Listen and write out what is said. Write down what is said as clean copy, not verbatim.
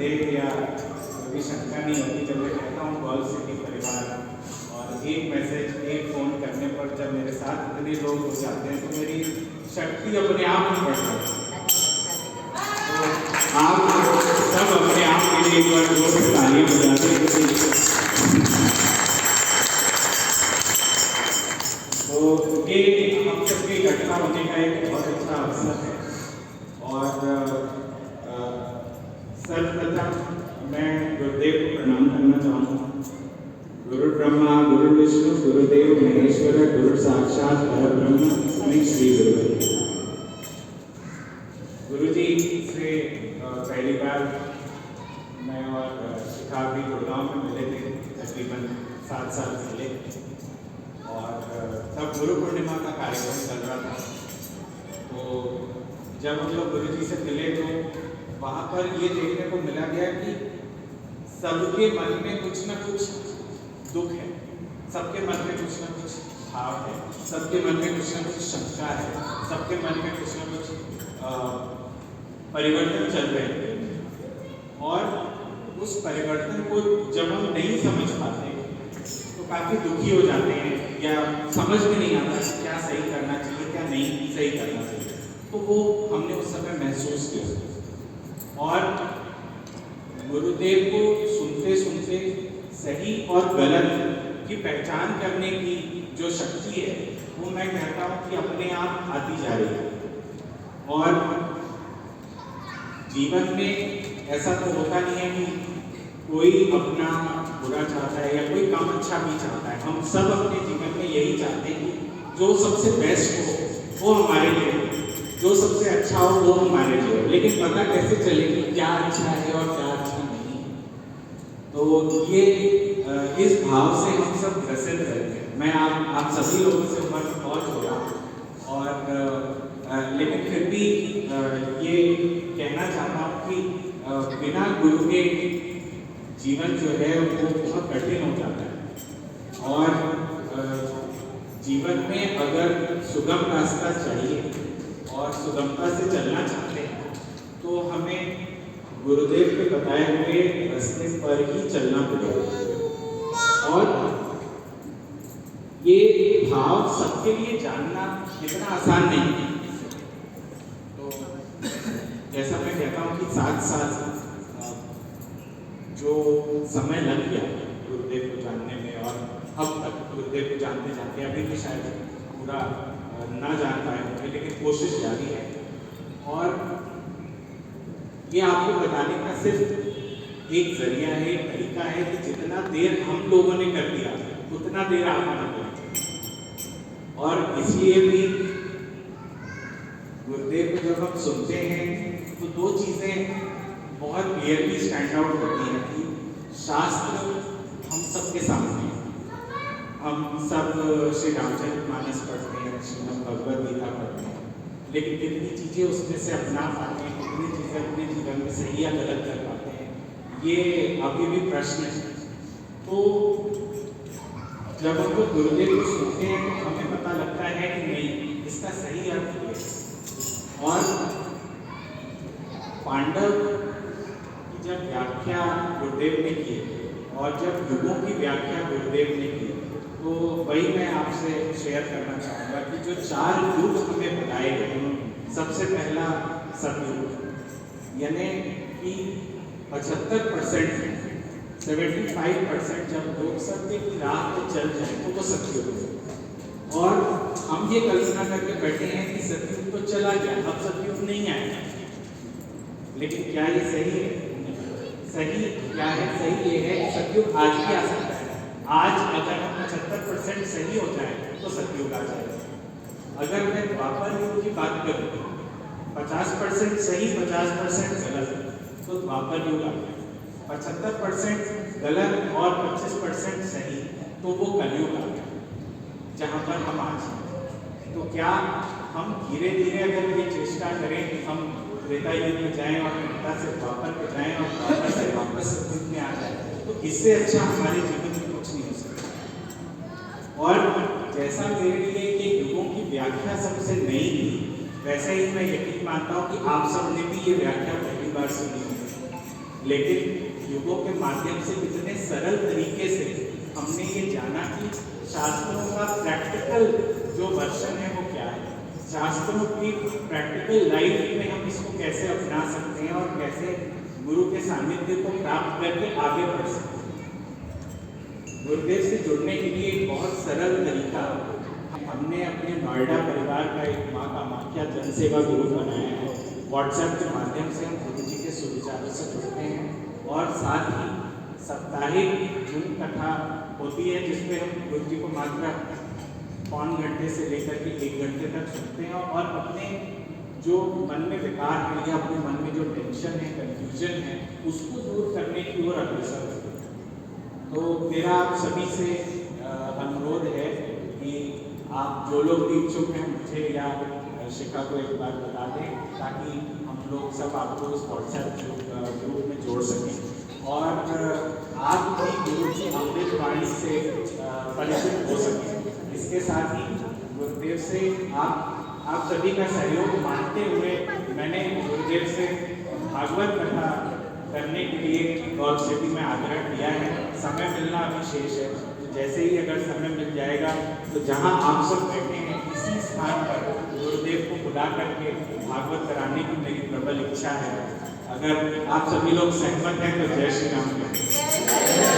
संदेह या कोई शंका नहीं होती जब मैं कहता हूँ गॉल सिटी परिवार, और एक मैसेज एक फ़ोन करने पर जब मेरे साथ इतने लोग हो जाते हैं तो मेरी शक्ति अपने आप ही बढ़ जाती है। तो आप सब अपने आप के लिए एक बार जोर से तालियां बजा दें। तो ये हम सबके इकट्ठा होने का एक बहुत अच्छा अवसर है। और सर्वप्रथम मैं गुरुदेव को प्रणाम करना चाहूँगा। गुरु ब्रह्मा गुरु विष्णु गुरुदेव महेश्वर गुरु साक्षात परब्रह्म तस्मै श्री गुरुदेव। गुरु जी से पहली बार मैं और शिखा भी गुड़गांव में मिले थे तकरीबन 7 साल पहले, और तब गुरु पूर्णिमा का कार्यक्रम चल रहा था। तो जब हम लोग गुरु जी से मिले तो वहाँ पर ये देखने को मिला गया कि सबके मन में कुछ ना कुछ दुख है, सबके मन में कुछ ना कुछ भाव है, सबके मन में कुछ ना कुछ शंका है, सबके मन में कुछ ना कुछ परिवर्तन चल रहे हैं। और उस परिवर्तन को जब हम नहीं समझ पाते तो काफ़ी दुखी हो जाते हैं, या समझ में नहीं आता क्या सही करना चाहिए क्या नहीं सही करना चाहिए। तो वो हमने उस समय महसूस किया, और गुरुदेव को सुनते सुनते सही और गलत की पहचान करने की जो शक्ति है वो मैं कहता हूँ कि अपने आप आती जा रही है। और जीवन में ऐसा तो होता नहीं है कि कोई अपना बुरा चाहता है या कोई काम अच्छा भी चाहता है। हम सब अपने जीवन में यही चाहते हैं कि जो सबसे बेस्ट हो वो हमारे लिए, जो सबसे अच्छा हो वो हमारे लिए। लेकिन पता कैसे चलेगी क्या अच्छा है और क्या अच्छा नहीं है? तो ये इस भाव से हम सब ग्रसित रहते हैं। मैं आप सभी लोगों से उम्र में बहुत हो रहा, और लेकिन फिर भी ये कहना चाहता हूँ कि बिना गुरु के जीवन जो है वो बहुत कठिन हो जाता है। और जीवन में अगर सुगम रास्ता चाहिए और सुगमता से चलना चाहते हैं तो हमें गुरुदेव के बताए हुए रास्ते पर ही चलना पड़ेगा। और ये भाव सबके लिए जानना इतना आसान नहीं है। तो जैसा मैं कहता हूँ कि 7 साल जो समय लग गया गुरुदेव को जानने में, और अब तक गुरुदेव को जानते जानते अभी भी शायद पूरा ना जान पाए होंगे, लेकिन कोशिश जारी है। और ये आपको बताने का सिर्फ एक जरिया है, एक तरीका है कि जितना देर हम लोगों ने कर दिया उतना देर आपको ना करें। और इसलिए भी गुरुदेव को जब हम सुनते हैं तो 2 चीज़ें बहुत क्लियरली स्टैंड आउट होती हैं कि शास्त्र हम सबके सामने है। हम सब श्री रामचरितमानस पढ़ते हैं, श्रीमद् भगवद गीता पढ़ते हैं, लेकिन कितनी चीज़ें उसमें से अपना पाते हैं, कितनी चीज़ें अपने जीवन में सही या गलत कर पाते हैं, ये अभी भी प्रश्न है। तो जब हम लोग गुरुदेव को सुनते हैं तो हमें पता लगता है कि नहीं, इसका सही अर्थ है। और पांडव की जब व्याख्या गुरुदेव ने की और जब युगों की व्याख्या गुरुदेव ने की, तो वही मैं आपसे शेयर करना चाहूँगा कि जो 4 युग हमें बताए गए, सबसे पहला सतयुग, यानी कि 75% 75% जब लोग सत्य की राह पे चल जाए तो वो सतयुग है। और हम ये कल्पना करके बैठे हैं कि सतयुग तो चला गया, अब सतयुग नहीं आएगा। लेकिन क्या ये सही है? सही क्या है? सही ये है कि सतयुग आज भी आ सकता है। आज अगर हम 75% सही हो जाए तो सतयुग आ जाएगा। अगर मैं द्वापर युग की बात करूँ, 50% सही 50% गलत, तो द्वापर युग आ गया। 75% गलत और 25% सही, तो वो कलयुग आ गया, जहाँ पर हम आज हैं। तो क्या हम धीरे धीरे अगर ये चेष्टा करें कि हम त्रेता युग में जाएं और त्रेता से द्वापर पे जाएं और द्वापर से वापस सतयुग में आ जाए, तो इससे अच्छा हमारे जीवन में कुछ नहीं हो सकता। और जैसा मेरे लिए ये युगों की व्याख्या सबसे नई थी, वैसे ही मैं यकीन मानता हूँ कि आप सब ने भी ये व्याख्या पहली बार सुनी होगी। लेकिन युगों के माध्यम से कितने सरल तरीके से हमने ये जाना कि शास्त्रों का प्रैक्टिकल जो वर्षन है वो क्या है, शास्त्रों की प्रैक्टिकल लाइफ में हम इसको कैसे अपना सकते हैं और कैसे गुरु के सानिध्य को प्राप्त करके आगे बढ़ सकते हैं। गुरुदेव से जुड़ने के लिए एक बहुत सरल तरीका हमने अपने नोएडा परिवार का एक माँ कामाख्या जनसेवा ग्रुप बनाया है। व्हाट्सएप के माध्यम से हम गुरु जी के सुविचारों से जुड़ते हैं और साथ ही साप्ताहिक जूम कथा होती है जिसमें हम गुरु जी को मात्र पौन घंटे से लेकर के 1 घंटे तक सुनते हैं और अपने जो मन में विकार है या अपने मन में जो टेंशन है, कंफ्यूजन है, उसको दूर करने की ओर अग्रसर होते हैं। तो मेरा आप सभी से अनुरोध है कि आप जो लोग भी इच्छुक हैं मुझे या शिखा को एक बार बता दें ताकि हम लोग सब आपको उस व्हाट्सएप ग्रुप में जोड़ सकें और आप भी गुरु की अमृत वाणी से परिचित हो सकें। इसके साथ ही गुरुदेव से आप सभी का सहयोग मानते हुए मैंने गुरुदेव से भागवत कथा करने के लिए गौर से भी मैं आग्रह किया है। समय मिलना अभी शेष है, तो जैसे ही अगर समय मिल जाएगा तो जहां आप सब बैठे हैं इसी स्थान पर गुरुदेव को बुला करके भागवत कराने की मेरी प्रबल इच्छा है। अगर आप सभी लोग सहमत हैं तो जय श्री राम।